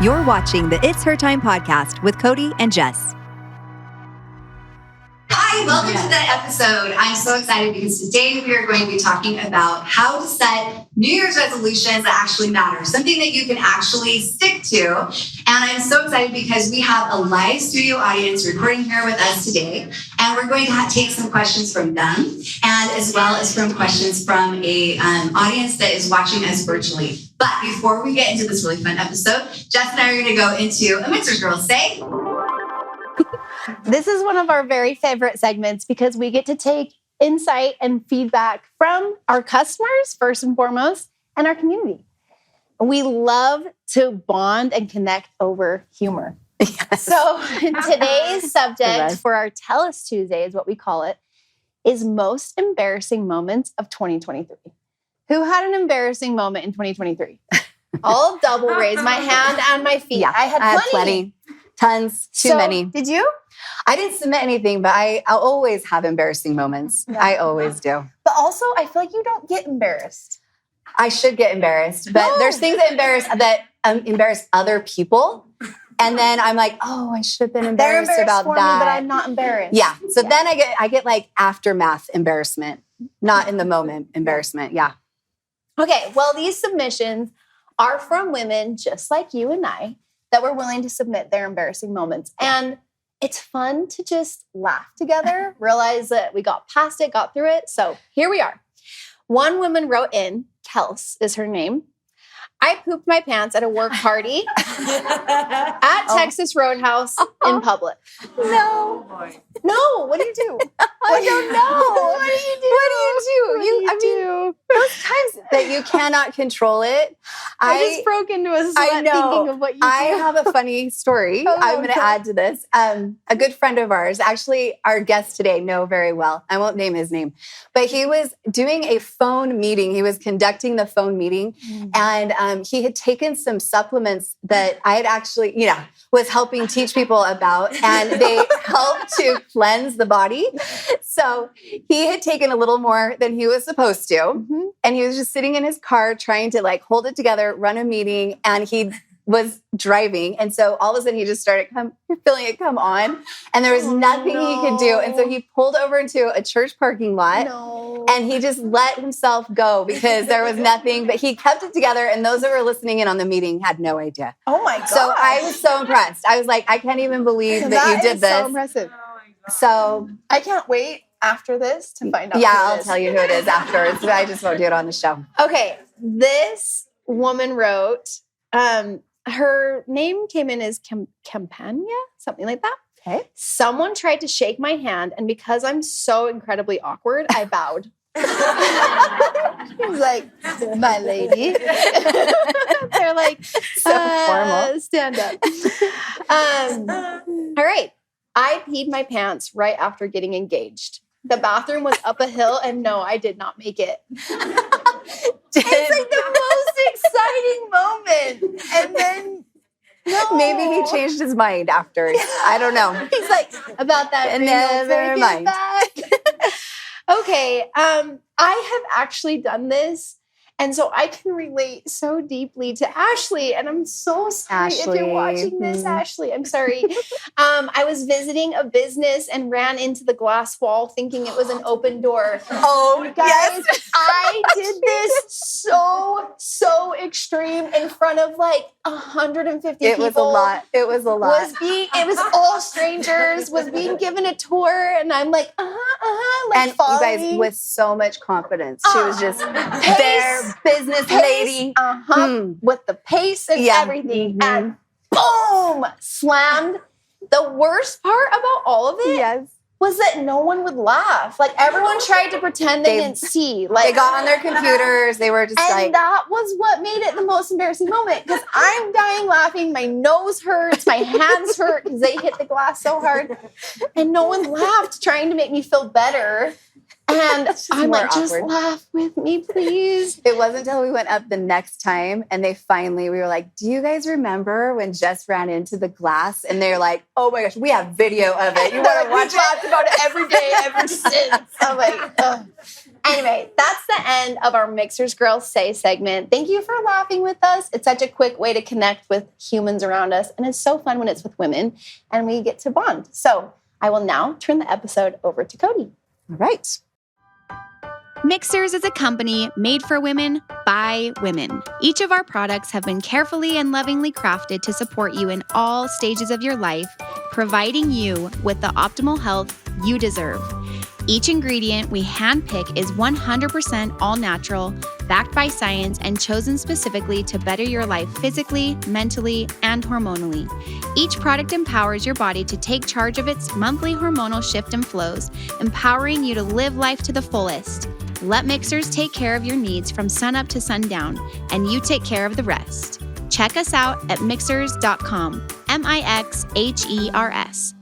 You're watching the It's Hertime podcast with Cody and Jess. Hi, welcome to the episode. I'm so excited because today we are going to be talking about how to set New Year's resolutions that actually matter, something that you can actually stick to. And I'm so excited because we have a live studio audience recording here with us today. And we're going to take some questions from them and as well as from questions from a audience that is watching us virtually. But before we get into this really fun episode, Jess and I are going to go into a Mixers Girls Say. This is one of our very favorite segments because we get to take insight and feedback from our customers, first and foremost, and our community. We love to bond and connect over humor. Yes. So today's subject for our Tell Us Tuesday is what we call it, is most embarrassing moments of 2023. Who had an embarrassing moment in 2023? I'll double raise my hand and my feet. Yeah, I had plenty. Tons, too many. Did you? I didn't submit anything, but I'll always have embarrassing moments. Yeah. I always do. But also, I feel like you don't get embarrassed. I should get embarrassed, but there's things that embarrass other people. And then I'm like, oh, I should have been embarrassed about for that. Me, but I'm not embarrassed. Yeah. So then I get like aftermath embarrassment, not in the moment embarrassment. Yeah. Okay. Well, these submissions are from women just like you and I that were willing to submit their embarrassing moments. And it's fun to just laugh together, realize that we got past it, got through it. So here we are. One woman wrote in, Kels is her name. I pooped my pants at a work party at Texas Roadhouse in public. No. No, what do you do? I don't know. What do you do? Those times that you cannot control it. I just broke into a sweat thinking of what you do. I have a funny story I'm going to add to this. A good friend of ours, actually our guest today, know very well. I won't name his name. But he was doing a phone meeting. He was conducting the phone meeting. And he had taken some supplements that I had actually, was helping teach people about. And they help to cleanse the body. So he had taken a little more than he was supposed to. Mm-hmm. And he was just sitting in his car trying to hold it together, run a meeting, and he was driving. And so all of a sudden he just started feeling it come on. And there was nothing he could do. And so he pulled over into a church parking lot and he just let himself go because there was nothing, but he kept it together. And those that were listening in on the meeting had no idea. Oh my God. So I was so impressed. I was like, I can't even believe that you did this. So impressive. So I can't wait after this to find out. Yeah, I'll tell you who it is afterwards. I just won't do it on the show. Okay. This woman wrote, her name came in as Campania, something like that. Okay. Someone tried to shake my hand, and because I'm so incredibly awkward, I bowed. He was like, my lady. They're like, so formal. Stand up. All right. I peed my pants right after getting engaged. The bathroom was up a hill, and no, I did not make it. It's like the most exciting moment. And then, maybe he changed his mind after. I don't know. He's like, about that. Never mind. Okay. I have actually done this. And so I can relate so deeply to Ashley. And I'm so sorry if you're watching this, Ashley. I'm sorry. I was visiting a business and ran into the glass wall thinking it was an open door. Oh, guys, yes. I did this so extreme in front of 150 people. It was a lot. It was It was all strangers, was being given a tour. And I'm like, and you guys with so much confidence. She was just there. Business lady. With the pace and everything. And boom! Slammed. The worst part about all of it was that no one would laugh. Everyone tried to pretend they didn't see. They got on their computers. They were just and that was what made it the most embarrassing moment because I'm dying laughing. My nose hurts. My hands hurt because they hit the glass so hard. And no one laughed trying to make me feel better. And I'm like, just laugh with me, please. It wasn't until we went up the next time and we were like, do you guys remember when Jess ran into the glass? And they're like, oh my gosh, we have video of it. You want to watch it? We've talked about it every day ever since. I'm like, ugh. Anyway, that's the end of our Mixers Girls Say segment. Thank you for laughing with us. It's such a quick way to connect with humans around us. And it's so fun when it's with women and we get to bond. So I will now turn the episode over to Cody. All right. Mixers is a company made for women by women. Each of our products have been carefully and lovingly crafted to support you in all stages of your life, providing you with the optimal health you deserve. Each ingredient we handpick is 100% all natural, backed by science, and chosen specifically to better your life physically, mentally, and hormonally. Each product empowers your body to take charge of its monthly hormonal shift and flows, empowering you to live life to the fullest. Let Mixers take care of your needs from sunup to sundown, and you take care of the rest. Check us out at mixers.com, Mixhers.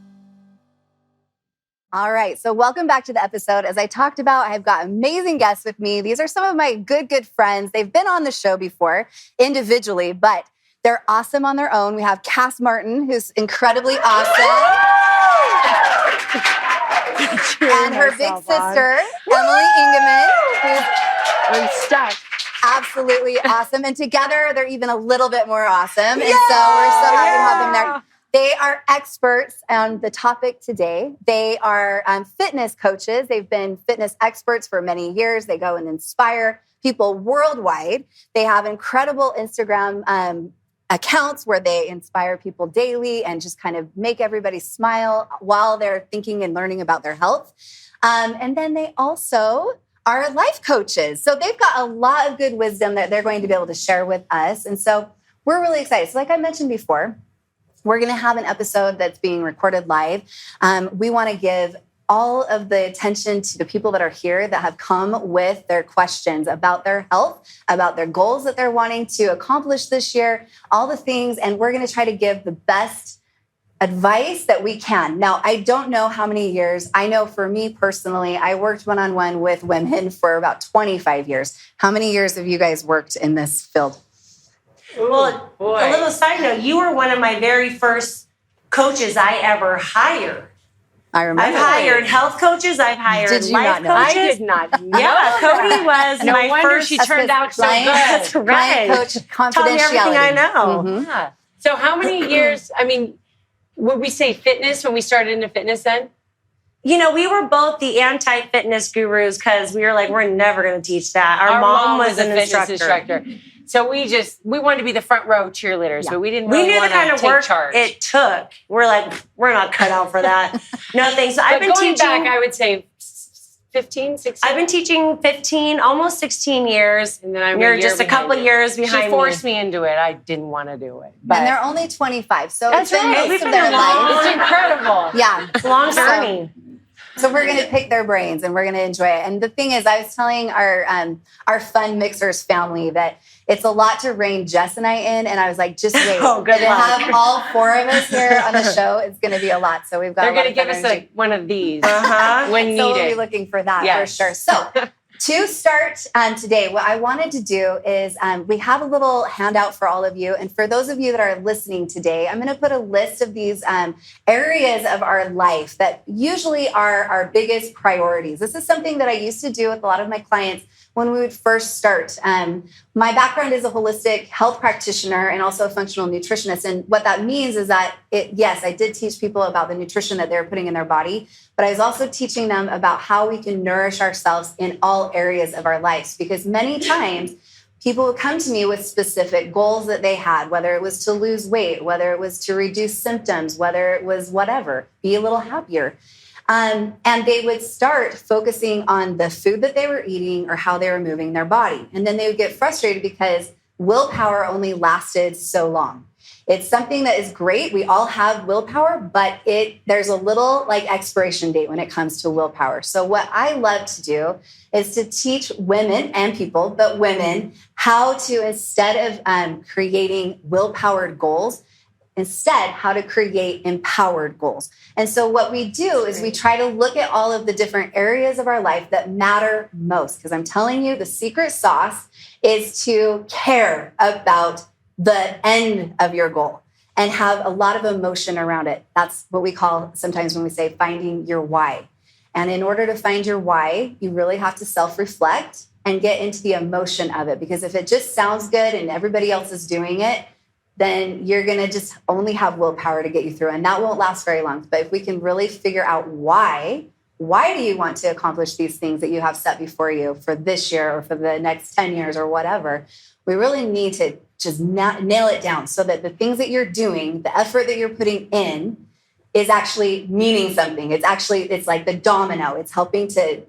All right. So welcome back to the episode. As I talked about, I've got amazing guests with me. These are some of my good friends. They've been on the show before individually, but they're awesome on their own. We have Cass Martin, who's incredibly awesome. And her big sister, Emily Ingeman, who's stuck. Absolutely awesome. And together, they're even a little bit more awesome. And so we're so happy to have them there. They are experts on the topic today. They are fitness coaches. They've been fitness experts for many years. They go and inspire people worldwide. They have incredible Instagram accounts where they inspire people daily and just kind of make everybody smile while they're thinking and learning about their health. And then they also are life coaches. So they've got a lot of good wisdom that they're going to be able to share with us. And so we're really excited. So like I mentioned before, we're going to have an episode that's being recorded live. We want to give all of the attention to the people that are here that have come with their questions about their health, about their goals that they're wanting to accomplish this year, all the things. And we're going to try to give the best advice that we can. Now, I don't know how many years. I know for me personally, I worked one-on-one with women for about 25 years. How many years have you guys worked in this field? Well, a little side note, you were one of my very first coaches I ever hired. I remember. I've hired health coaches. I've hired Did you life not know? coaches. I did not know. Yeah, Cody was No my wonder first. she turned out so good. That's right. Client coach confidentiality. Tell me everything I know. Mhm. Yeah. So how many years, I mean, would we say fitness when we started into fitness then? You know, we were both the anti-fitness gurus because we were like, we're never going to teach that. Our mom was an fitness instructor. So we wanted to be the front row cheerleaders, but we didn't We really knew the want kind to of take work charge. it took. We're like, we're not cut out for that. No thanks. So I've been going teaching. back, I would say 15, 16. I've been teaching 15, almost 16 years. And then I'm You're just a couple years behind She forced me into it. I didn't want to do it. And they're only 25. So That's it's been right. most We've of been their long. life. It's incredible. Yeah. Long journey. So we're going to pick their brains and we're going to enjoy it. And the thing is, I was telling our fun Mixers family that it's a lot to rein Jess and I in. And I was like, just wait. Oh, good to luck. have all four of us here on the show, it's going to be a lot. So we've got They're a lot going to of give us energy. one of these Uh-huh. when So we'll be needed. looking for that Yes. for sure. So to start today, what I wanted to do is we have a little handout for all of you. And for those of you that are listening today, I'm going to put a list of these areas of our life that usually are our biggest priorities. This is something that I used to do with a lot of my clients when we would first start. My background is a holistic health practitioner and also a functional nutritionist. And what that means is that, yes, I did teach people about the nutrition that they're putting in their body, but I was also teaching them about how we can nourish ourselves in all areas of our lives. Because many times people would come to me with specific goals that they had, whether it was to lose weight, whether it was to reduce symptoms, whether it was whatever, be a little happier. And they would start focusing on the food that they were eating or how they were moving their body. And then they would get frustrated because willpower only lasted so long. It's something that is great. We all have willpower, but there's a little like expiration date when it comes to willpower. So what I love to do is to teach women and people, but women, how to, instead of creating willpowered goals, instead, how to create empowered goals. And so what we do is we try to look at all of the different areas of our life that matter most. Because I'm telling you, the secret sauce is to care about the end of your goal and have a lot of emotion around it. That's what we call sometimes when we say finding your why. And in order to find your why, you really have to self-reflect and get into the emotion of it. Because if it just sounds good and everybody else is doing it, then you're going to just only have willpower to get you through. And that won't last very long. But if we can really figure out why do you want to accomplish these things that you have set before you for this year or for the next 10 years or whatever, we really need to just nail it down so that the things that you're doing, the effort that you're putting in, is actually meaning something. It's like the domino. It's helping to,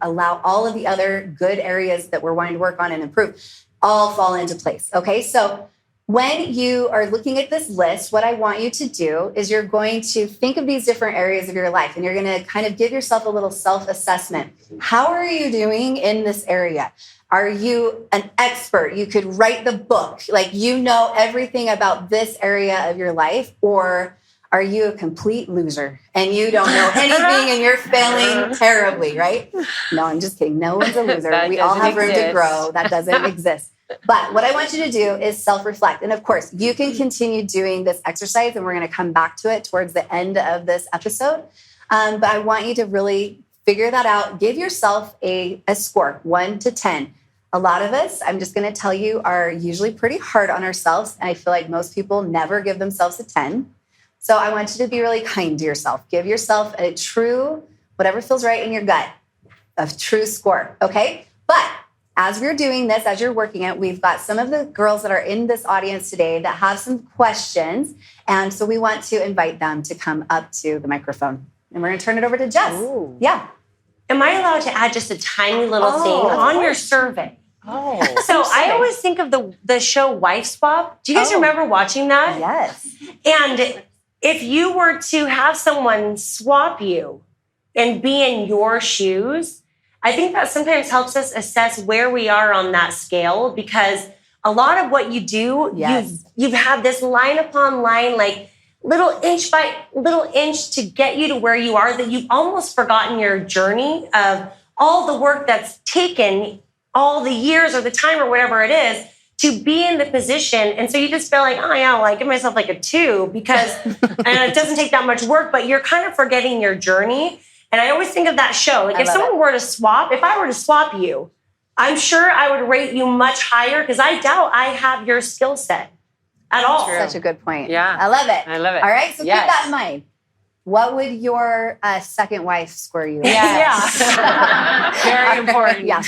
allow all of the other good areas that we're wanting to work on and improve all fall into place. Okay. So when you are looking at this list, what I want you to do is you're going to think of these different areas of your life and you're going to kind of give yourself a little self-assessment. How are you doing in this area? Are you an expert? You could write the book, like you know everything about this area of your life, or are you a complete loser and you don't know anything and you're failing terribly, right? No, I'm just kidding. No one's a loser. We all have room to grow. That doesn't exist. But what I want you to do is self-reflect. And of course, you can continue doing this exercise and we're going to come back to it towards the end of this episode. But I want you to really figure that out. Give yourself a score, 1 to 10. A lot of us, I'm just going to tell you, are usually pretty hard on ourselves. And I feel like most people never give themselves a 10. So I want you to be really kind to yourself. Give yourself a true, whatever feels right in your gut, a true score, okay? But as we're doing this, as you're working it, we've got some of the girls that are in this audience today that have some questions. And so we want to invite them to come up to the microphone. And we're going to turn it over to Jess. Ooh. Yeah. Am I allowed to add just a tiny little thing on your survey? Oh. So I always think of the show Wife Swap. Do you guys remember watching that? Yes. And if you were to have someone swap you and be in your shoes, I think that sometimes helps us assess where we are on that scale, because a lot of what you do, you've had this line upon line, like little inch by little inch to get you to where you are, that you've almost forgotten your journey of all the work that's taken, all the years or the time or whatever it is to be in the position. And so you just feel like, oh yeah, well, I give myself like a 2 because and it doesn't take that much work, but you're kind of forgetting your journey. And I always think of that show. Like if someone were to swap, if I were to swap you, I'm sure I would rate you much higher because I doubt I have your skill set at all. Such a good point. Yeah. I love it. I love it. All right. So keep that in mind. What would your second wife score you? Yeah. Very important. Yeah.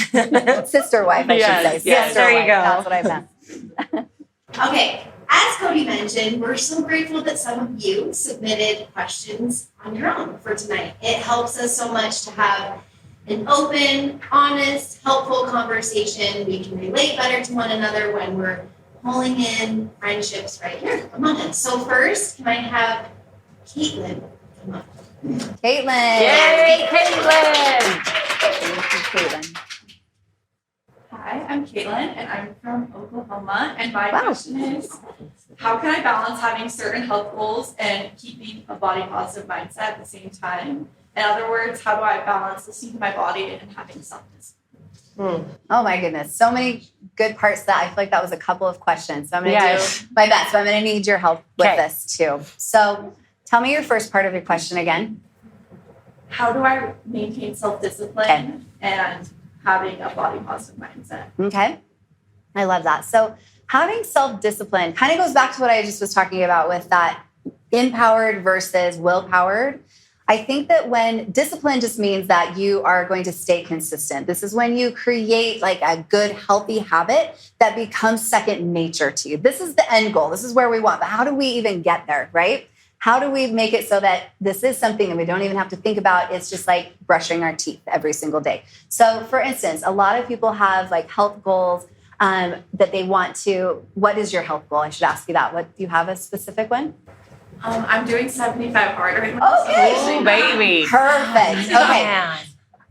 Sister wife, I should say. Yes, Sister there you wife. go. That's what I meant. Okay, as Cody mentioned, we're so grateful that some of you submitted questions on your own for tonight. It helps us so much to have an open, honest, helpful conversation. We can relate better to one another when we're pulling in friendships right here. Come on in. So first, can I have Caitlin come up? Caitlin. Yay, Caitlin. Caitlin. Hi, I'm Caitlin, and I'm from Oklahoma. And my question is, how can I balance having certain health goals and keeping a body positive mindset at the same time? In other words, how do I balance listening to my body and having self-discipline? Oh my goodness. So many good parts that I feel like that was a couple of questions. So I'm going to do my best, but I'm going to need your help with this too. So tell me your first part of your question again. How do I maintain self-discipline and having a body positive mindset? Okay. I love that. So having self-discipline kind of goes back to what I just was talking about with that empowered versus willpowered. I think that when discipline just means that you are going to stay consistent. This is when you create like a good, healthy habit that becomes second nature to you. This is the end goal. This is where we want. But how do we even get there, right? How do we make it so that this is something that we don't even have to think about? It's just like brushing our teeth every single day. So for instance, a lot of people have like health goals that they want to. What is your health goal? I should ask you that. What do you have a specific one? I'm doing 75 hard right now. Okay. Oh, baby. Perfect. Okay. Yeah.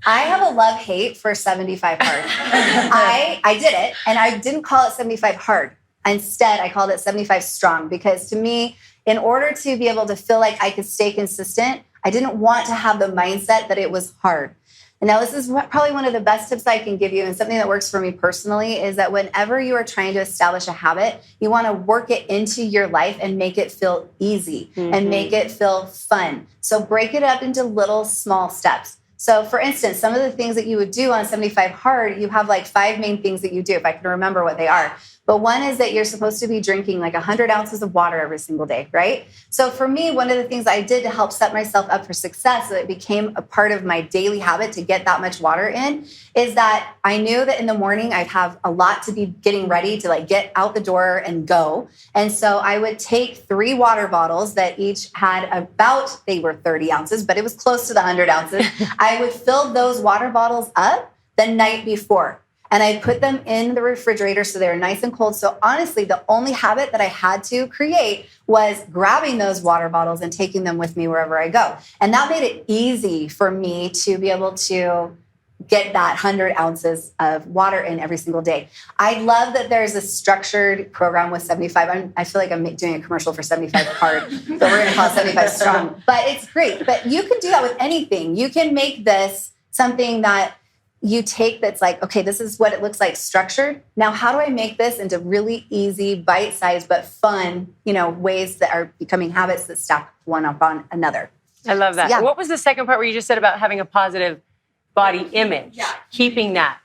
I have a love-hate for 75 hard. I did it, and I didn't call it 75 hard. Instead, I called it 75 strong because to me, in order to be able to feel like I could stay consistent, I didn't want to have the mindset that it was hard. And now this is probably one of the best tips I can give you, and something that works for me personally is that whenever you are trying to establish a habit, you want to work it into your life and make it feel easy and make it feel fun. So break it up into little small steps. So for instance, some of the things that you would do on 75 hard, you have like 5 main things that you do, if I can remember what they are. But one is that you're supposed to be drinking like 100 ounces of water every single day, right? So for me, one of the things I did to help set myself up for success, so it became a part of my daily habit to get that much water in, is that I knew that in the morning I'd have a lot to be getting ready to like get out the door and go. And so I would take 3 water bottles that each had about, they were 30 ounces, but it was close to the 100 ounces. I would fill those water bottles up the night before. And I put them in the refrigerator so they were nice and cold. So honestly, the only habit that I had to create was grabbing those water bottles and taking them with me wherever I go. And that made it easy for me to be able to get that 100 ounces of water in every single day. I love that there's a structured program with 75. I feel like I'm doing a commercial for 75 hard, but we're going to call it 75 strong. But it's great. But you can do that with anything. You can make this something that you take that's like, okay, this is what it looks like structured. Now, how do I make this into really easy, bite-sized, but fun, ways that are becoming habits that stack one up on another? I love that. So, yeah. What was the second part where you just said about having a positive body image? Yeah. Keeping that.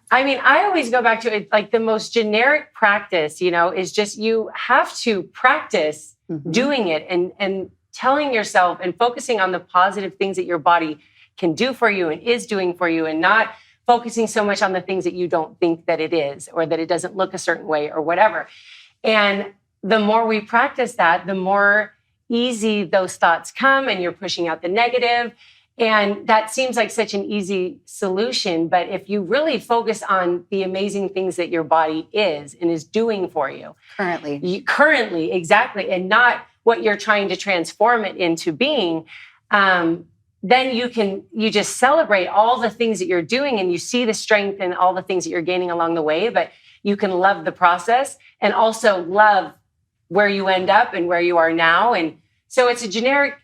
I mean, I always go back to it, like the most generic practice, is just you have to practice doing it and telling yourself and focusing on the positive things that your body can do for you and is doing for you, and not focusing so much on the things that you don't think that it is, or that it doesn't look a certain way or whatever. And the more we practice that, the more easy those thoughts come, and you're pushing out the negative. And that seems like such an easy solution. But if you really focus on the amazing things that your body is and is doing for you. Currently, exactly. And not what you're trying to transform it into being, then you just celebrate all the things that you're doing, and you see the strength and all the things that you're gaining along the way, but you can love the process and also love where you end up and where you are now. And so it's a generic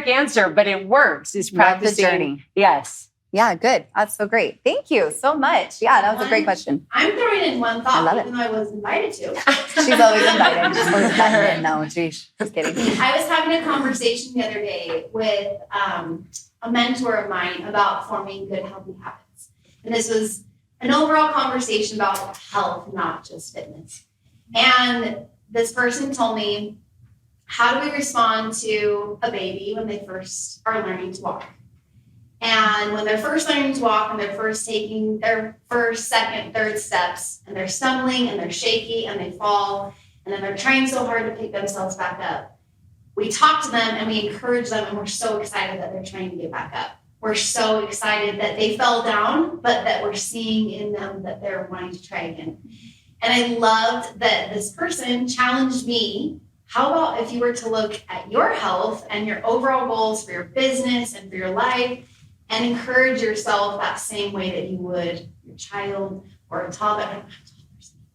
answer, but it works. It's practicing. Love the journey. Yes. Yeah, good. That's so great. Thank you so much. Yeah, that was a great question. I'm throwing in one thought, I love even though I was invited to. She's always invited. She's always invited in. No, geez. Just kidding. I was having a conversation the other day with a mentor of mine about forming good, healthy habits. And this was an overall conversation about health, not just fitness. And this person told me, how do we respond to a baby when they first are learning to walk? And when they're first learning to walk and they're first taking their first, second, third steps, and they're stumbling and they're shaky and they fall, and then they're trying so hard to pick themselves back up, we talk to them and we encourage them, and we're so excited that they're trying to get back up. We're so excited that they fell down, but that we're seeing in them that they're wanting to try again. And I loved that this person challenged me. How about if you were to look at your health and your overall goals for your business and for your life, and encourage yourself that same way that you would your child or a toddler.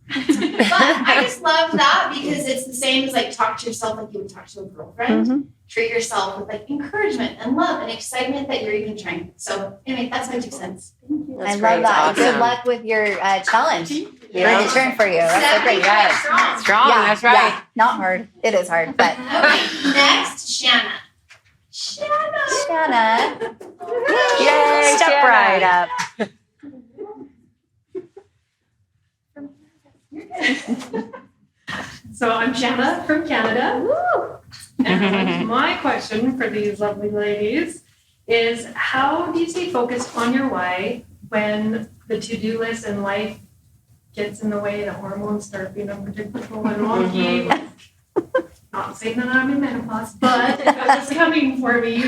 But I just love that, because it's the same as like talk to yourself like you would talk to a girlfriend. Mm-hmm. Treat yourself with like encourage,ment and love and excitement that you're even trying. So anyway, that's my 2 cents. Thank you. I love that. Awesome. Good luck with your challenge. We're going to cheering for you. That's so great. Yes. Strong. Yeah, That's right. Yeah. Not hard. It is hard, but. Okay, next, Shanna. Shanna. Yay, Step Shanna. right up. So I'm Shanna from Canada. And my question for these lovely ladies is, how do you stay focused on your why when the to-do list and life gets in the way, the hormones start being unpredictable and wonky? Not saying that I'm in menopause, but it's coming for me.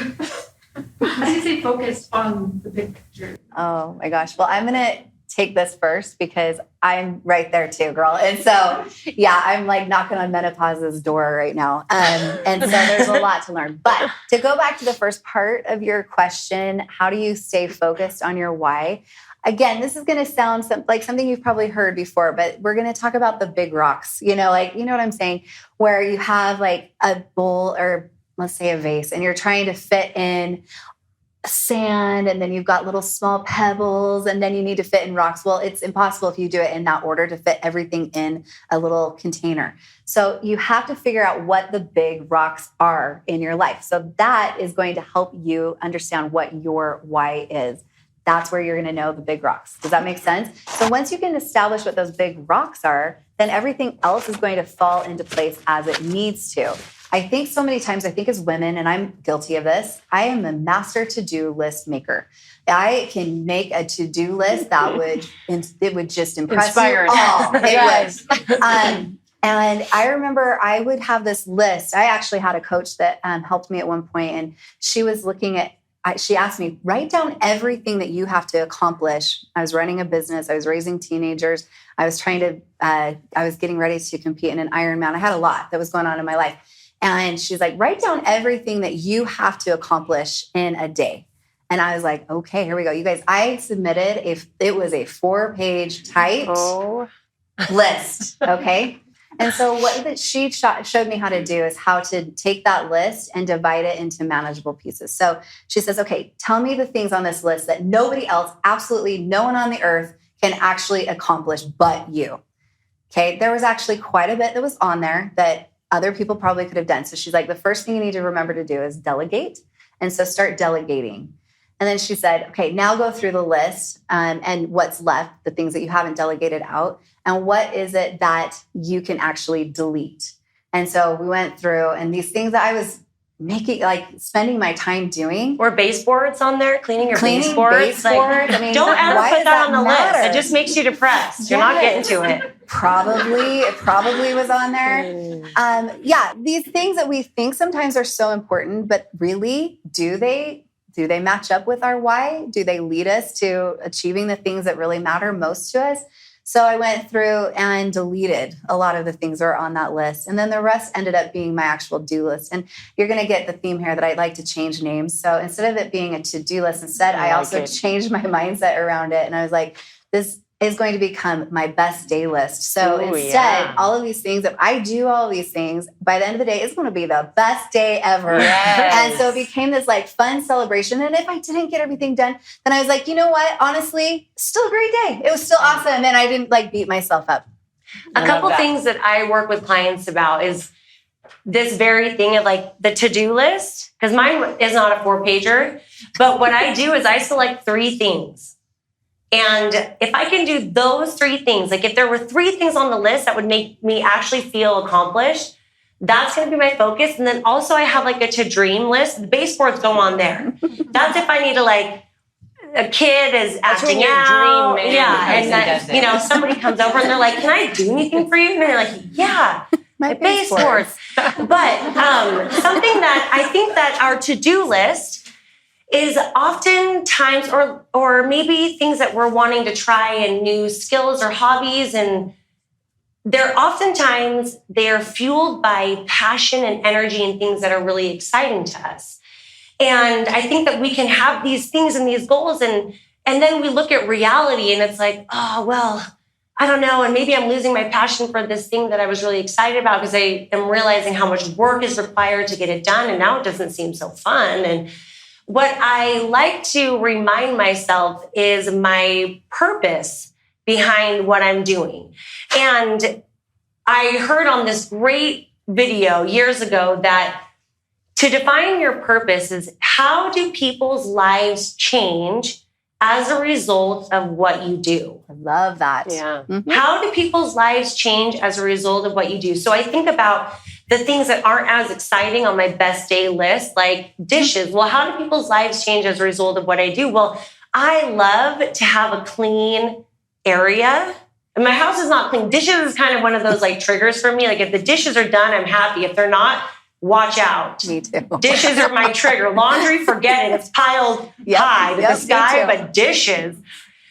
How do you stay focused on the big picture? Oh my gosh. Well, I'm going to take this first because I'm right there too, girl. And so, yeah, I'm like knocking on menopause's door right now. And so there's a lot to learn. But to go back to the first part of your question, how do you stay focused on your why? Again, this is going to sound like something you've probably heard before, but we're going to talk about the big rocks, you know what I'm saying? Where you have like a bowl, or let's say a vase, and you're trying to fit in sand, and then you've got little small pebbles, and then you need to fit in rocks. Well, it's impossible if you do it in that order to fit everything in a little container. So you have to figure out what the big rocks are in your life. So that is going to help you understand what your why is. That's where you're going to know the big rocks. Does that make sense? So once you can establish what those big rocks are, then everything else is going to fall into place as it needs to. I think so many times, I think as women, and I'm guilty of this, I am a master to-do list maker. I can make a to-do list that would just impress you all. It would. And I remember I would have this list. I actually had a coach that helped me at one point, and she was looking at, she asked me, write down everything that you have to accomplish. I was running a business. I was raising teenagers. I was getting ready to compete in an Ironman. I had a lot that was going on in my life. And she's like, write down everything that you have to accomplish in a day. And I was like, okay, here we go. You guys, I submitted it was a 4-page typed list. Okay. And so what she showed me how to do is how to take that list and divide it into manageable pieces. So she says, okay, tell me the things on this list that nobody else, absolutely no one on the earth can actually accomplish but you. Okay. There was actually quite a bit that was on there that other people probably could have done. So she's like, the first thing you need to remember to do is delegate. And so start delegating. And then she said, okay, now go through the list and what's left, the things that you haven't delegated out, and what is it that you can actually delete. And so we went through, and these things that I was spending my time doing. Or baseboards on there, cleaning baseboards. I mean, don't ever put that on the list. It just makes you depressed. You're not getting to it. It probably was on there. These things that we think sometimes are so important, but really, do they match up with our why? Do they lead us to achieving the things that really matter most to us? So I went through and deleted a lot of the things that are on that list. And then the rest ended up being my actual do list. And you're going to get the theme here that I'd like to change names. So instead of it being a to-do list, I also changed my mindset around it. And I was like, this is going to become my best day list. So instead, all of these things, if I do all of these things, by the end of the day, it's going to be the best day ever. Yes. And so it became this fun celebration. And if I didn't get everything done, then I was like, you know what? Honestly, still a great day. It was still awesome. And I didn't beat myself up. A couple things that I work with clients about is this very thing of the to-do list, because mine is not a 4-pager, but what I do is I select 3 things. And if I can do those 3 things, if there were 3 things on the list that would make me actually feel accomplished, that's going to be my focus. And then also I have a to-dream list. The baseboards go on there. That's if I need to a kid is acting out. Dream man and somebody comes over and they're like, can I do anything for you? And they're like, yeah, my baseboards. But something that I think that our to-do list is oftentimes, or maybe things that we're wanting to try and new skills or hobbies. And they're fueled by passion and energy and things that are really exciting to us. And I think that we can have these things and these goals and then we look at reality and it's oh, well, I don't know. And maybe I'm losing my passion for this thing that I was really excited about because I am realizing how much work is required to get it done. And now it doesn't seem so fun. And what I like to remind myself is my purpose behind what I'm doing. And I heard on this great video years ago that to define your purpose is how do people's lives change as a result of what you do? I love that. Yeah. Mm-hmm. How do people's lives change as a result of what you do? So I think about the things that aren't as exciting on my best day list, like dishes. Well, how do people's lives change as a result of what I do? Well, I love to have a clean area. And my house is not clean. Dishes is kind of one of those triggers for me. If the dishes are done, I'm happy. If they're not, watch out. Me too. Dishes are my trigger. Laundry, forget it. It's piled high to the sky, but dishes.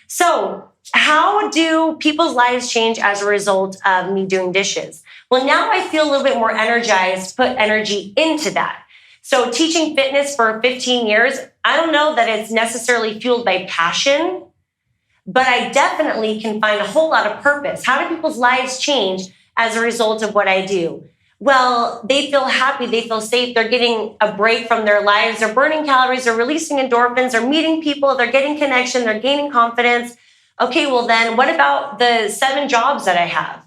So how do people's lives change as a result of me doing dishes? Well, now I feel a little bit more energized to put energy into that. So teaching fitness for 15 years, I don't know that it's necessarily fueled by passion, but I definitely can find a whole lot of purpose. How do people's lives change as a result of what I do? well, they feel happy, they feel safe, they're getting a break from their lives, they're burning calories, they're releasing endorphins, they're meeting people, they're getting connection, they're gaining confidence. Okay, well then what about the 7 jobs that I have?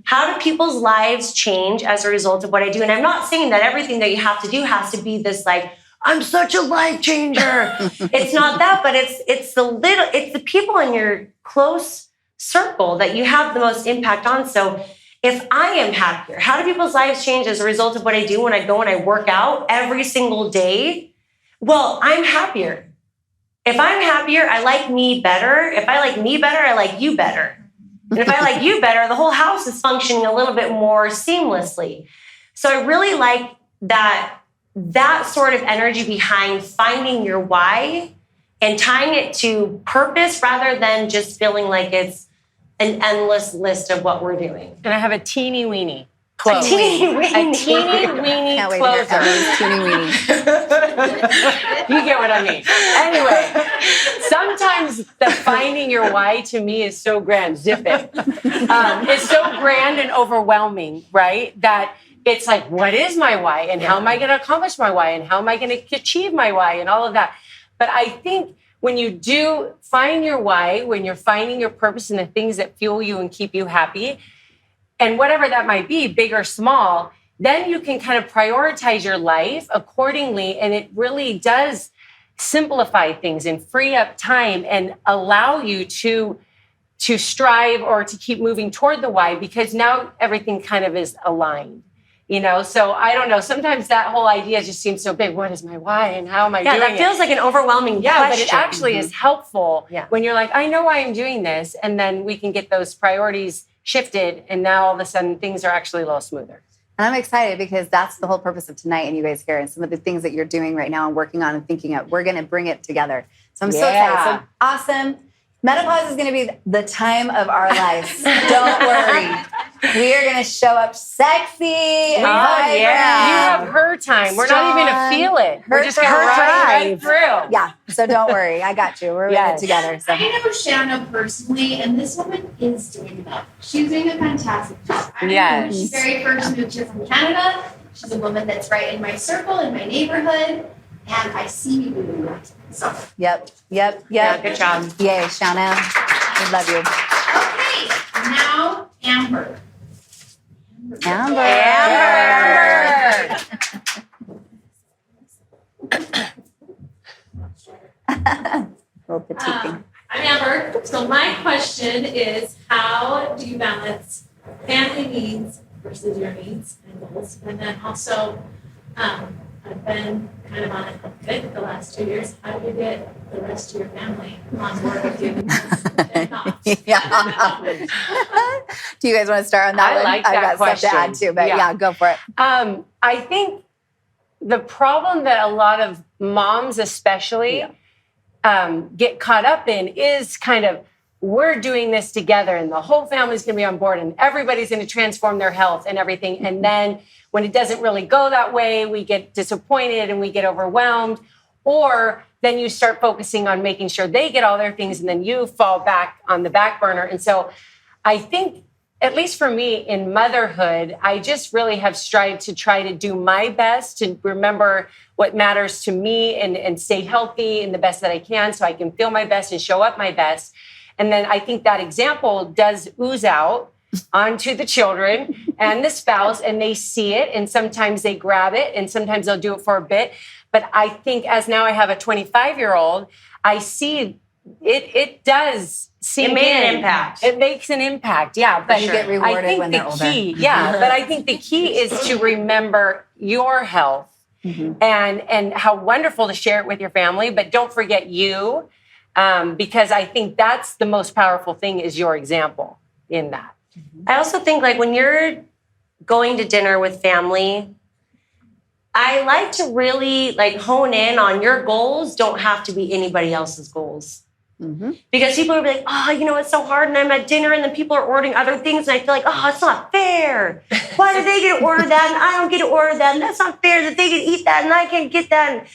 How do people's lives change as a result of what I do? And I'm not saying that everything that you have to do has to be this like, I'm such a life changer. It's not that, but it's the people in your close circle that you have the most impact on. So if I am happier, how do people's lives change as a result of what I do when I go and I work out every single day? Well, I'm happier. If I'm happier, I like me better. If I like me better, I like you better. And if I like you better, the whole house is functioning a little bit more seamlessly. So I really like that sort of energy behind finding your why and tying it to purpose rather than just feeling like it's an endless list of what we're doing. And I have a teeny weeny close. A teeny weeny Can't wait closer. to hear Emily's teeny weeny. You get what I mean. Anyway, sometimes the finding your why to me is so grand. Zip it. It's so grand and overwhelming, right? That it's like, what is my why? And how am I going to accomplish my why? And how am I going to achieve my why? And all of that. But I think when you do find your why, when you're finding your purpose and the things that fuel you and keep you happy, and whatever that might be, big or small, then you can kind of prioritize your life accordingly. And it really does simplify things and free up time and allow you to strive or to keep moving toward the why, because now everything kind of is aligned. You know, so I don't know. Sometimes that whole idea just seems so big. What is my why and how am I doing it? Yeah, that feels like an overwhelming question. But it actually is helpful when you're like, I know why I'm doing this. And then we can get those priorities shifted. And now all of a sudden things are actually a little smoother. And I'm excited because that's the whole purpose of tonight and you guys here and some of the things that you're doing right now and working on and thinking of. We're going to bring it together. So I'm so excited. So awesome. Menopause is going to be the time of our lives. Don't worry. We are going to show up sexy and vibrant. You have Hertime. We're not even going to feel it. We're just going to ride right through. Yeah. So don't worry. I got you. We're in it together. So. I know Shanna personally, and this woman is doing it up. She's doing a fantastic job. Yes. She's very first moved here from Canada. She's a woman that's right in my circle, in my neighborhood, and I see you doing that. So. Yep. Yeah, good job. Yay, Shanna. We love you. Okay, now Amber. Little petite thing. I'm Amber. So my question is, how do you balance family needs versus your needs and goals? And then also, I've been kind of on a bit the last 2 years. How do you get the rest of your family on board with you? Yeah. Do you guys want to start on that one? Like that I've got question. stuff to add too, but yeah, go for it. I think the problem that a lot of moms especially get caught up in is kind of, we're doing this together and the whole family's going to be on board and everybody's going to transform their health and everything. And then when it doesn't really go that way, we get disappointed and we get overwhelmed. Or then you start focusing on making sure they get all their things and then you fall back on the back burner. And so I think, at least for me in motherhood, I just really have strived to try to do my best to remember what matters to me and stay healthy and the best that I can so I can feel my best and show up my best. And then I think that example does ooze out onto the children and the spouse, and they see it, and sometimes they grab it, and sometimes they'll do it for a bit. But I think as now I have a 25-year-old, I see it does sink in. An impact. It makes an impact, yeah. But you get rewarded I think when the they're older. key, but I think the key is to remember your health and how wonderful to share it with your family, but don't forget you, because I think that's the most powerful thing is your example in that. I also think like when you're going to dinner with family, I like to really like hone in on your goals don't have to be anybody else's goals. Because people will be like, oh, you know, it's so hard. And I'm at dinner and then people are ordering other things. And I feel like, oh, it's not fair. Why do they get to order that? And I don't get to order that. And that's not fair that they can eat that and I can't get that.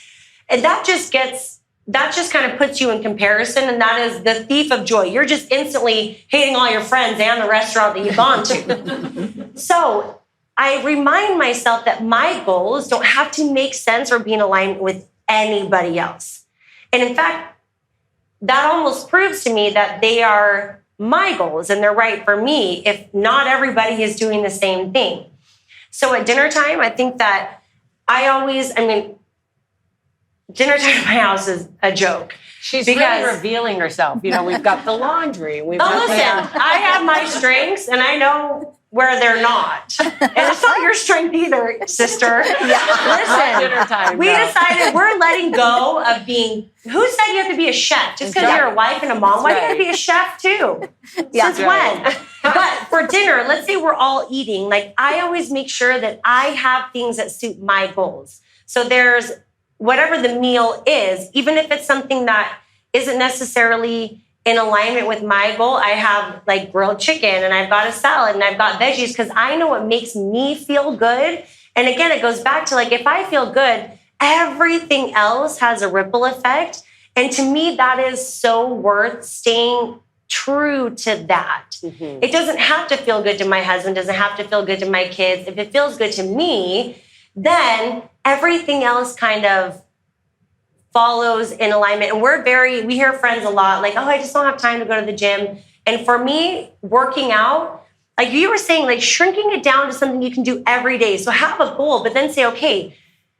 And that just kind of puts you in comparison. And that is the thief of joy. You're just instantly hating all your friends and the restaurant that you've gone to. So I remind myself that my goals don't have to make sense or be in alignment with anybody else. And in fact, that almost proves to me that they are my goals and they're right for me if not everybody is doing the same thing. So at dinner time, I think that dinner time at my house is a joke. She's really revealing herself. You know, we've got the laundry. Listen, I have my strengths and I know where they're not. And it's not your strength either, sister. Listen, dinner time, we decided we're letting go of being, who said you have to be a chef? Just because you're a wife and a mom, why do you have to be a chef too? Since when? But for dinner, let's say we're all eating, like I always make sure that I have things that suit my goals. So there's whatever the meal is, even if it's something that isn't necessarily in alignment with my goal, I have like grilled chicken and I've got a salad and I've got veggies because I know what makes me feel good. And again, it goes back to like, if I feel good, everything else has a ripple effect. And to me, that is so worth staying true to that. Mm-hmm. It doesn't have to feel good to my husband, doesn't have to feel good to my kids. If it feels good to me, then everything else kind of follows in alignment. And we hear friends a lot like, oh, I just don't have time to go to the gym. And for me, working out, like you were saying, like shrinking it down to something you can do every day. So have a goal, but then say, okay,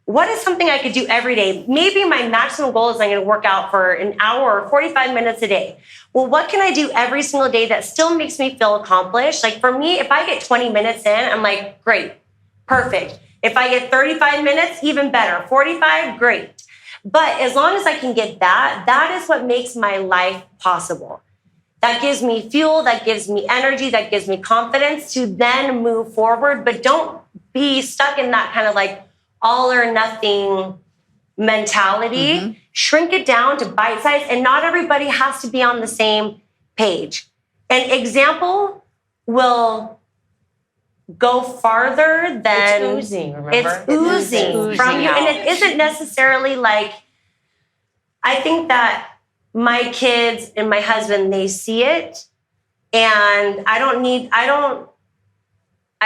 what is something I could do every day? Maybe my maximum goal is I'm going to work out for an hour or 45 minutes a day. Well, what can I do every single day that still makes me feel accomplished? Like for me, if I get 20 minutes in, I'm like, great, perfect. If I get 35 minutes, even better. 45, great. But as long as I can get that is what makes my life possible. That gives me fuel, that gives me energy, that gives me confidence to then move forward. But don't be stuck in that kind of like all or nothing mentality. Mm-hmm. Shrink it down to bite size, and not everybody has to be on the same page. An example will go farther than it's oozing, remember? It's oozing from you. And it isn't necessarily like, I think that my kids and my husband, they see it, and I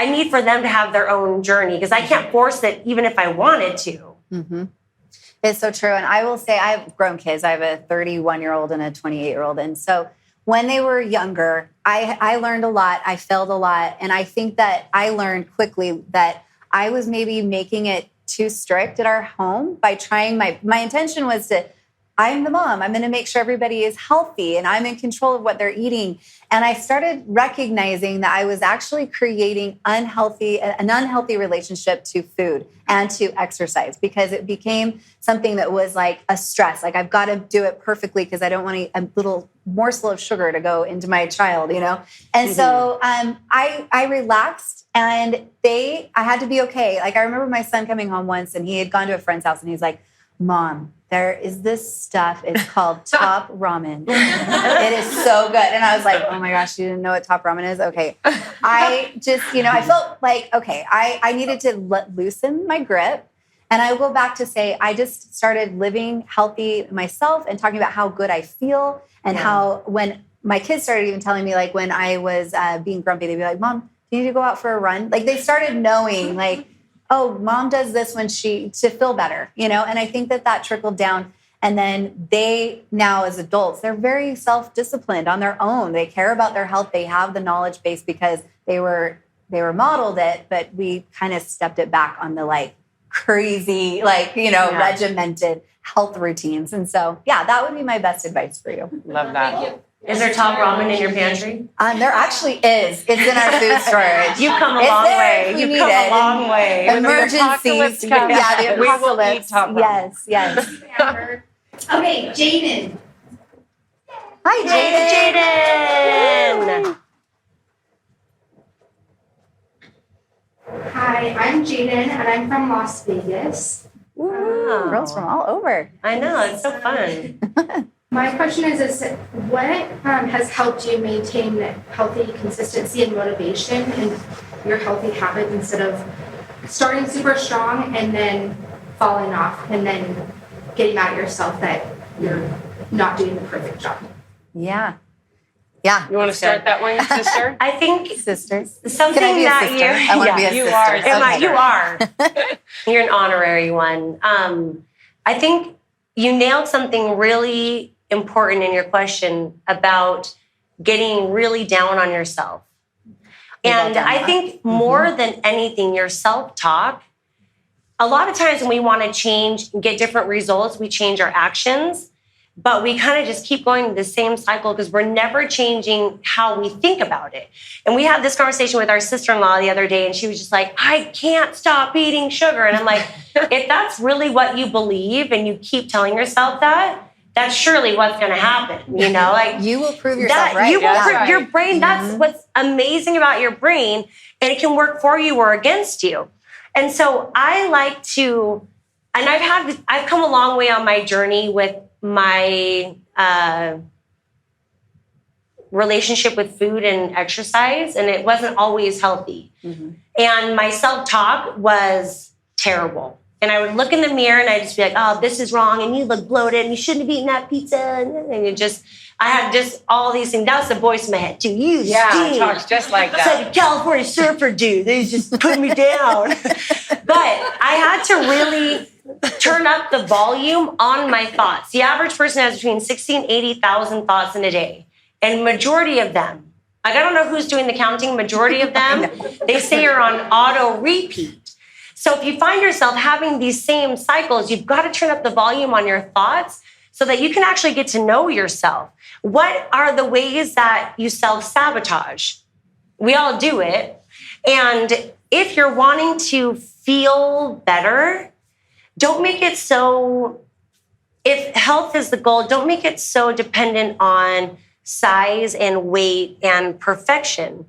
need for them to have their own journey because I can't force it even if I wanted to. Mm-hmm. It's so true. And I will say I have grown kids. I have a 31-year-old and a 28-year-old. And so when they were younger, I learned a lot. I failed a lot. And I think that I learned quickly that I was maybe making it too strict at our home by trying my intention was to, I'm the mom. I'm going to make sure everybody is healthy and I'm in control of what they're eating. And I started recognizing that I was actually creating an unhealthy relationship to food and to exercise because it became something that was like a stress. Like I've got to do it perfectly because I don't want a little morsel of sugar to go into my child, you know? And so I relaxed and I had to be okay. Like I remember my son coming home once and he had gone to a friend's house and he's like, Mom, there is this stuff. It's called Top Ramen. It is so good. And I was like, oh my gosh, you didn't know what Top Ramen is? Okay. I just, I felt like, okay, I needed to loosen my grip. And I will go back to say, I just started living healthy myself and talking about how good I feel and how when my kids started even telling me, like when I was being grumpy, they'd be like, Mom, do you need to go out for a run? Like they started knowing like, oh, Mom does this to feel better, and I think that trickled down. And then they now as adults, they're very self-disciplined on their own. They care about their health. They have the knowledge base because they were modeled it, but we kind of stepped it back on the like crazy, regimented health routines. And so, that would be my best advice for you. Love that. Thank you. Is there Top Ramen in your pantry? There actually is. It's in our food storage. You've come a long way. You've come a long way. Emergencies. The apocalypse. we will eat Top Ramen. Yes. Okay, Jaden. Hi, Jaden. Hi, I'm Jaden, and I'm from Las Vegas. Wow. Girls from all over. I know, it's so fun. My question is what has helped you maintain healthy consistency and motivation in your healthy habits instead of starting super strong and then falling off and then getting mad at yourself that you're not doing the perfect job? Yeah, Yeah. You want to start that one, sister? I think Sisters. something Can I be a that sister? you I want to be a you sister. are. Emma, you are. You're an honorary one. I think you nailed something really important in your question about getting really down on yourself. And I think more than anything, your self-talk, a lot of times when we want to change and get different results, we change our actions, but we kind of just keep going the same cycle because we're never changing how we think about it. And we had this conversation with our sister-in-law the other day, and she was just like, I can't stop eating sugar. And I'm like, if that's really what you believe and you keep telling yourself that, that's surely what's going to happen. You know, like you will prove yourself right. You will prove right. your brain. That's what's amazing about your brain. And it can work for you or against you. And so I like to, and I've come a long way on my journey with my relationship with food and exercise, and it wasn't always healthy. And my self-talk was terrible. And I would look in the mirror and I'd just be like, oh, this is wrong, and you look bloated, and you shouldn't have eaten that pizza. And I had just all these things. That was the voice in my head too. You stink. Talks just like that. It's like a California surfer dude. They just put me down. But I had to really turn up the volume on my thoughts. The average person has between 60,000 and 80,000 thoughts in a day. And majority of them, like, I don't know who's doing the counting, majority of them, they say are on auto repeat. So if you find yourself having these same cycles, you've got to turn up the volume on your thoughts so that you can actually get to know yourself. What are the ways that you self-sabotage? We all do it. And if you're wanting to feel better, don't make it so, if health is the goal, don't make it so dependent on size and weight and perfection,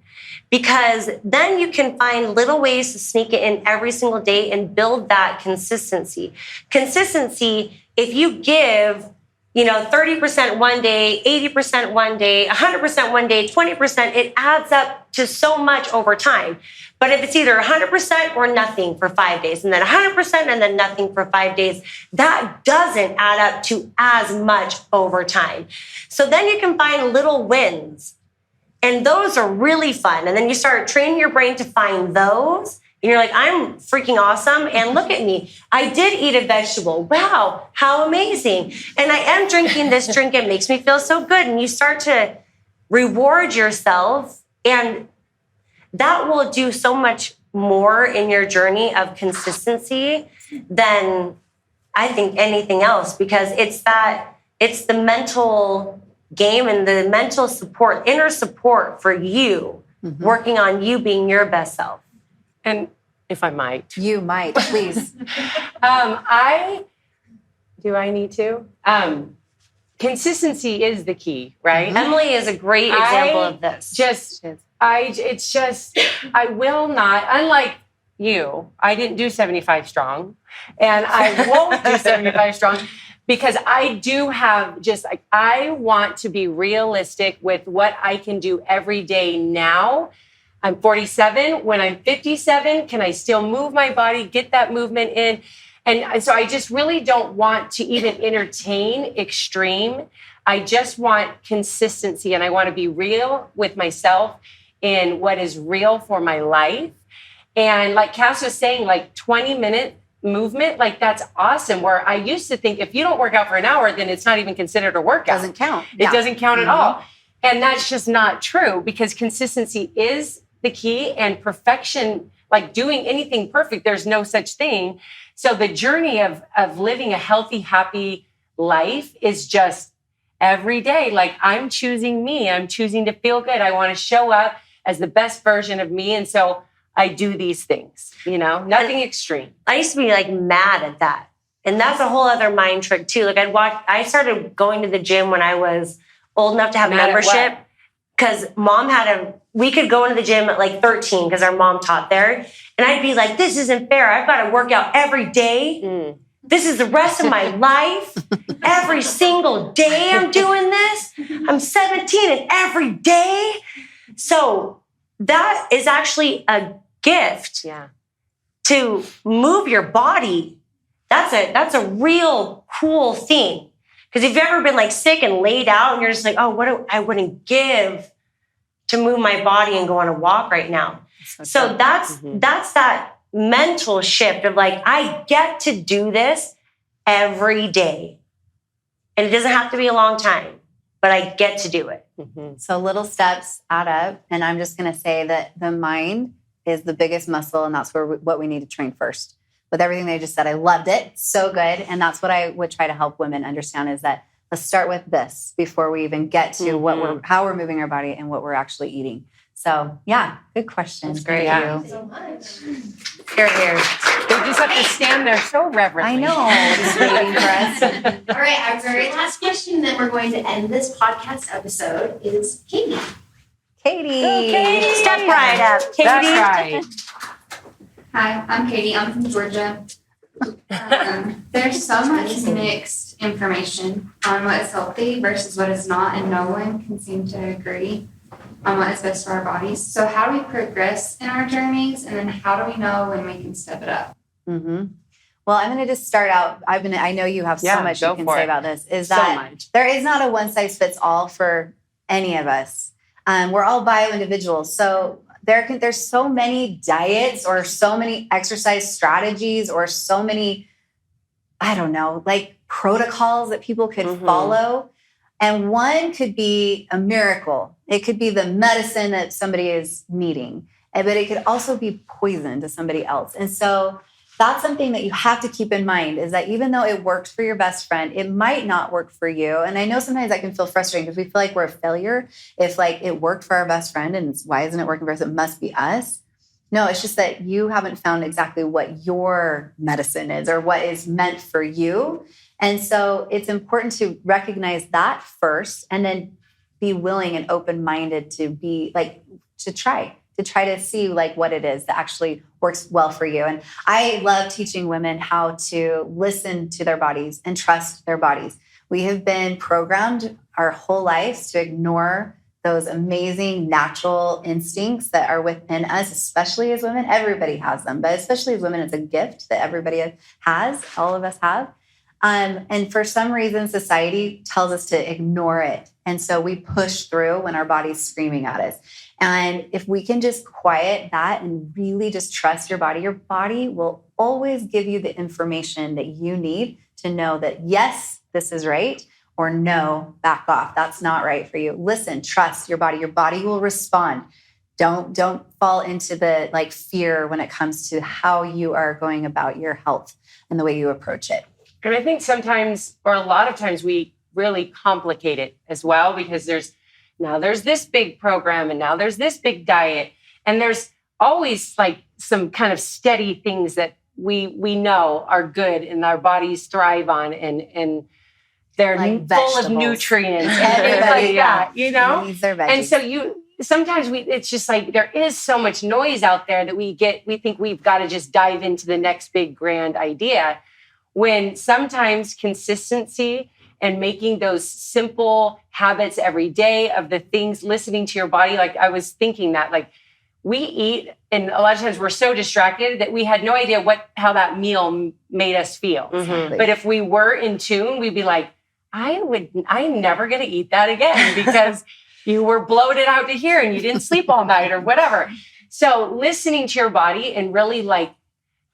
because then you can find little ways to sneak it in every single day and build that consistency. Consistency, if you give, 30% one day, 80% one day, 100% one day, 20%, it adds up to so much over time. But if it's either 100% or nothing for 5 days, and then 100% and then nothing for 5 days, that doesn't add up to as much over time. So then you can find little wins, and those are really fun. And then you start training your brain to find those, and you're like, I'm freaking awesome. And look at me. I did eat a vegetable. Wow, how amazing. And I am drinking this drink. It makes me feel so good. And you start to reward yourself, and that will do so much more in your journey of consistency than I think anything else, because it's the mental game and the mental support, inner support for you, working on you being your best self. And if I might. You might, please. Do I need to? Consistency is the key, right? Emily is a great example of this. I will not, unlike you, I didn't do 75 strong, and I won't do 75 strong, because I do have I want to be realistic with what I can do every day now. I'm 47. When I'm 57, can I still move my body, get that movement in? And so I just really don't want to even entertain extreme. I just want consistency, and I want to be real with myself in what is real for my life. And like Kass was saying, 20-minute movement, that's awesome. Where I used to think if you don't work out for an hour, then it's not even considered a workout. Doesn't count. It doesn't count at all. And that's just not true, because consistency is the key, and perfection, doing anything perfect, there's no such thing. So the journey of living a healthy, happy life is just every day. I'm choosing me. I'm choosing to feel good. I want to show up as the best version of me. And so I do these things, nothing extreme. I used to be mad at that. And that's a whole other mind trick too. I started going to the gym when I was old enough to have Mad membership, because mom we could go into the gym at 13 because our mom taught there. And I'd be like, this isn't fair. I've got to work out every day. This is the rest of my life. Every single day I'm doing this. I'm 17 and every day. So that is actually a gift to move your body. That's a real cool thing. Because if you've ever been like sick and laid out and you're just like, oh, I wouldn't give to move my body and go on a walk right now. So that's that mental shift of like, I get to do this every day. And it doesn't have to be a long time, but I get to do it. So little steps add up. And I'm just going to say that the mind is the biggest muscle, and that's what we need to train first. With everything they just said, I loved it. So good. And that's what I would try to help women understand is that let's start with this before we even get to how we're moving our body and what we're actually eating. So yeah, good question. That's great. Thank you so much. Here. They just have to stand there so reverently. I know. Just waiting for us. All right, our very last question, then we're going to end this podcast episode, is Katie. Katie. Step right up. Katie. That's right. Hi, I'm Katie. I'm from Georgia. There's so much mixed information on what is healthy versus what is not, and no one can seem to agree on what is best for our bodies. So how do we progress in our journeys, and then how do we know when we can step it up? Well, I'm going to just start out. I know you have so much you can say about this. Is that there is not a one size fits all for any of us. We're all bio individuals, so there's so many diets or so many exercise strategies or so many, I don't know, like protocols that people could follow. And one could be a miracle. It could be the medicine that somebody is needing, but it could also be poison to somebody else. And so that's something that you have to keep in mind is that even though it works for your best friend, it might not work for you. And I know sometimes that can feel frustrating because we feel like we're a failure. If like it worked for our best friend and why isn't it working for us? It must be us. No, it's just that you haven't found exactly what your medicine is or what is meant for you. And so it's important to recognize that first and then be willing and open-minded to be like, to try to see like what it is that actually works well for you. And I love teaching women how to listen to their bodies and trust their bodies. We have been programmed our whole lives to ignore those amazing natural instincts that are within us, especially as women. Everybody has them, but especially as women, it's a gift that everybody has, all of us have. And for some reason, society tells us to ignore it. And so we push through when our body's screaming at us. And if we can just quiet that and really just trust your body will always give you the information that you need to know that, yes, this is right, or no, back off. That's not right for you. Listen, trust your body. Your body will respond. Don't fall into the like fear when it comes to how you are going about your health and the way you approach it. And I think sometimes, or a lot of times, we really complicate it as well because there's this big program and now there's this big diet. And there's always like some kind of steady things that we know are good and our bodies thrive on and they're like full of nutrients and things like that, you know? And so sometimes it's just like there is so much noise out there that we think we've got to just dive into the next big grand idea. When sometimes consistency and making those simple habits every day of the things, listening to your body, like I was thinking that like we eat and a lot of times we're so distracted that we had no idea how that meal made us feel. But if we were in tune, we'd be like, I'm never going to eat that again because you were bloated out to here and you didn't sleep all night or whatever. So listening to your body and really like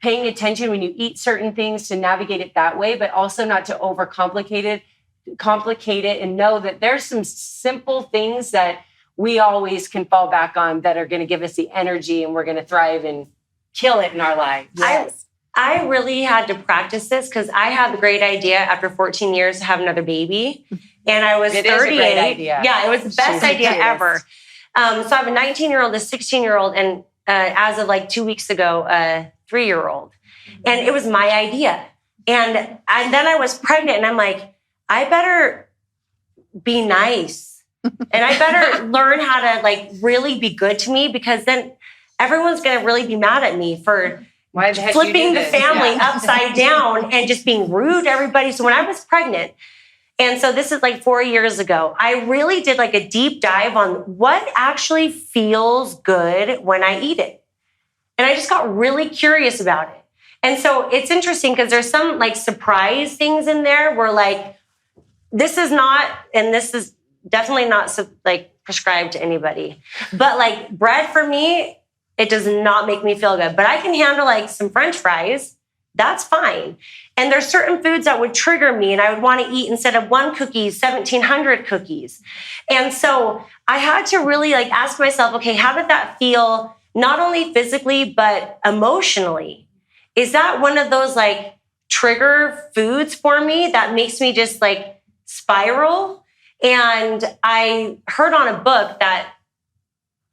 paying attention when you eat certain things to navigate it that way, but also not to overcomplicate it and know that there's some simple things that we always can fall back on that are going to give us the energy and we're going to thrive and kill it in our lives. Yes. I really had to practice this because I had the great idea after 14 years to have another baby. And I was 38. Is a great idea. Yeah, it was the best idea ever. So I have a 19-year-old, a 16-year-old, and as of like 2 weeks ago, 3-year-old. And it was my idea. And then I was pregnant and I'm like, I better be nice. And I better learn how to like really be good to me because then everyone's going to really be mad at me for flipping the family upside down and just being rude to everybody. So when I was pregnant, and so this is like 4 years ago, I really did like a deep dive on what actually feels good when I eat it. And I just got really curious about it. And so it's interesting because there's some like surprise things in there where like this is not, and this is definitely not like prescribed to anybody, but like bread for me, it does not make me feel good, but I can handle like some French fries. That's fine. And there's certain foods that would trigger me and I would want to eat instead of 1 cookie, 1,700 cookies. And so I had to really like ask myself, okay, how did that feel? Not only physically, but emotionally. Is that one of those like trigger foods for me that makes me just like spiral? And I heard on a book that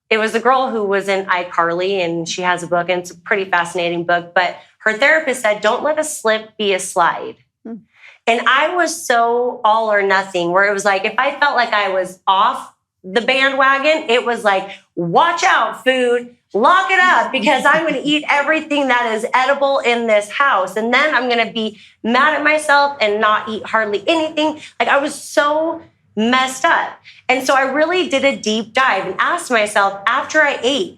it was a girl who was in iCarly, and she has a book, and it's a pretty fascinating book, but her therapist said, don't let a slip be a slide. And I was so all or nothing, where it was like, if I felt like I was off the bandwagon, it was like, watch out, food, lock it up, because I'm going to eat everything that is edible in this house. And then I'm going to be mad at myself and not eat hardly anything. Like I was so messed up. And so I really did a deep dive and asked myself after I ate,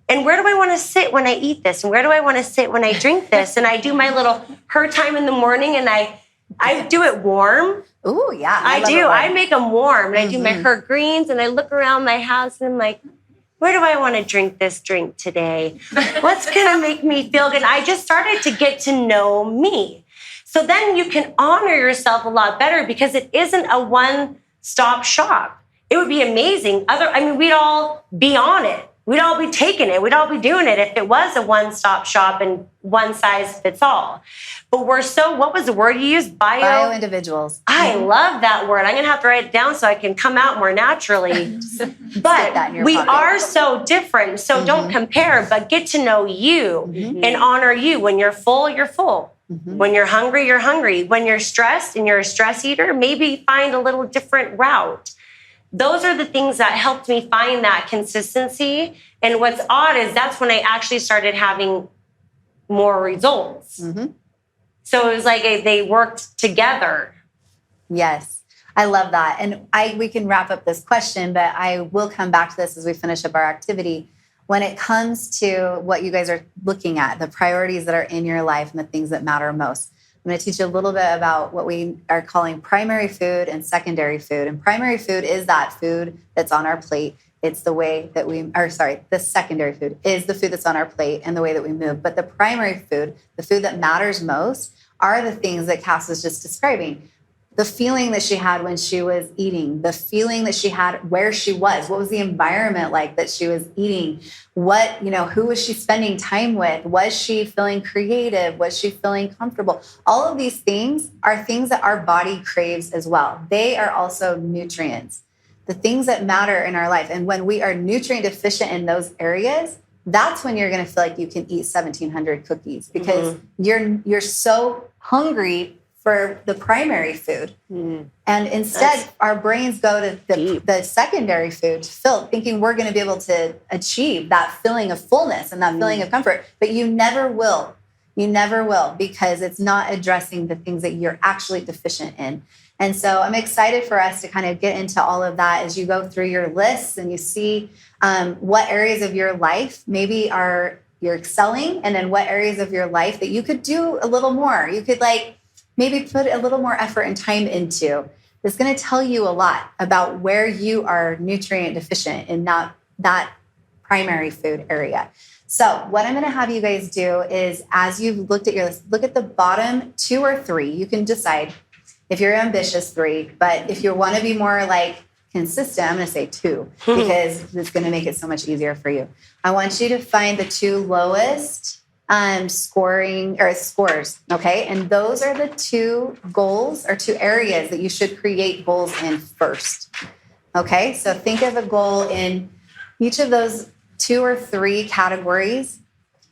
and where do I want to sit when I eat this? And where do I want to sit when I drink this? And I do my little Hertime in the morning, and I do it warm. Ooh, yeah. I do. I make them warm, and I do my Her greens, and I look around my house, and I'm like, where do I want to drink this drink today? What's going to make me feel good? I just started to get to know me. So then you can honor yourself a lot better, because it isn't a one-stop shop. It would be amazing. We'd all be on it. We'd all be taking it. We'd all be doing it if it was a one-stop shop and one size fits all. But we're so, what was the word you used? Bio-individuals. I love that word. I'm going to have to write it down so I can come out more naturally. But we are so different. So don't compare, but get to know you and honor you. When you're full, you're full. When you're hungry, you're hungry. When you're stressed and you're a stress eater, maybe find a little different route. Those are the things that helped me find that consistency. And what's odd is that's when I actually started having more results. So it was like they worked together. Yes, I love that. And we can wrap up this question, but I will come back to this as we finish up our activity. When it comes to what you guys are looking at, the priorities that are in your life and the things that matter most, I'm going to teach you a little bit about what we are calling primary food and secondary food. And primary food is that food that's on our plate. It's the way that the secondary food is the food that's on our plate and the way that we move. But the primary food, the food that matters most, are the things that Kass was just describing. The feeling that she had when she was eating, the feeling that she had where she was, what was the environment like that she was eating, who was she spending time with? Was she feeling creative? Was she feeling comfortable? All of these things are things that our body craves as well. They are also nutrients, the things that matter in our life. And when we are nutrient deficient in those areas, that's when you're going to feel like you can eat 1,700 cookies because you're so hungry for the primary food. And instead, our brains go to the secondary food to fill, thinking we're going to be able to achieve that feeling of fullness and that feeling of comfort. But you never will. You never will, because it's not addressing the things that you're actually deficient in. And so I'm excited for us to kind of get into all of that as you go through your lists and you see what areas of your life maybe you're excelling, and then what areas of your life that you could do a little more. You could maybe put a little more effort and time into. It's going to tell you a lot about where you are nutrient deficient in that primary food area. So what I'm going to have you guys do is, as you've looked at your list, look at the bottom 2 or 3. You can decide if you're ambitious, 3. But if you want to be more consistent, I'm going to say 2 because it's going to make it so much easier for you. I want you to find the 2 lowest scores, okay? And those are the 2 goals or 2 areas that you should create goals in first, okay? So think of a goal in each of those 2 or 3 categories.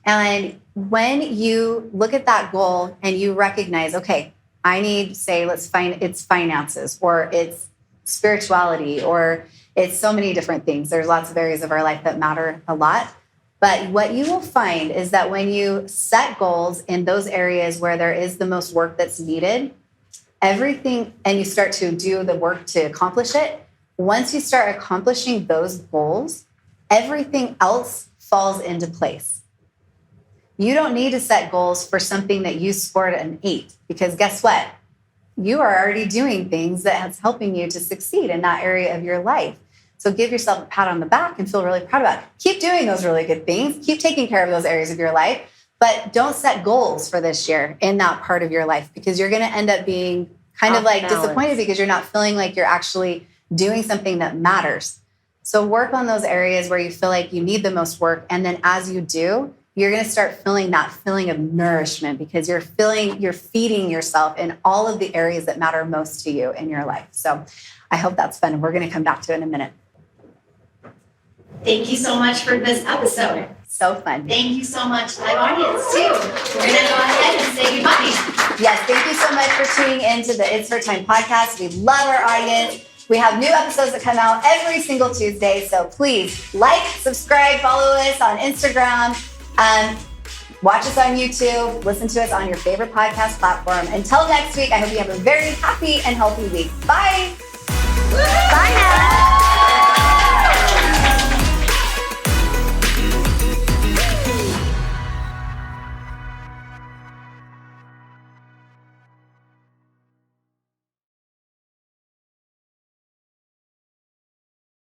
And when you look at that goal and you recognize, okay, I need, say, it's finances, or it's spirituality, or it's so many different things. There's lots of areas of our life that matter a lot. But what you will find is that when you set goals in those areas where there is the most work that's needed, everything, and you start to do the work to accomplish it, once you start accomplishing those goals, everything else falls into place. You don't need to set goals for something that you scored an 8, because guess what? you are already doing things that's helping you to succeed in that area of your life. So give yourself a pat on the back and feel really proud about it. Keep doing those really good things. Keep taking care of those areas of your life, but don't set goals for this year in that part of your life, because you're going to end up being kind of like disappointed because you're not feeling like you're actually doing something that matters. So work on those areas where you feel like you need the most work. And then as you do, you're going to start feeling that feeling of nourishment, because you're feeding yourself in all of the areas that matter most to you in your life. So I hope that's fun. We're going to come back to it in a minute. Thank you so much for this episode. So fun. Thank you so much, live audience, too. We're going to go ahead and say goodbye. Yes, thank you so much for tuning into the It's Hertime podcast. We love our audience. We have new episodes that come out every single Tuesday. So please like, subscribe, follow us on Instagram, watch us on YouTube, listen to us on your favorite podcast platform. Until next week, I hope you have a very happy and healthy week. Bye. Bye now.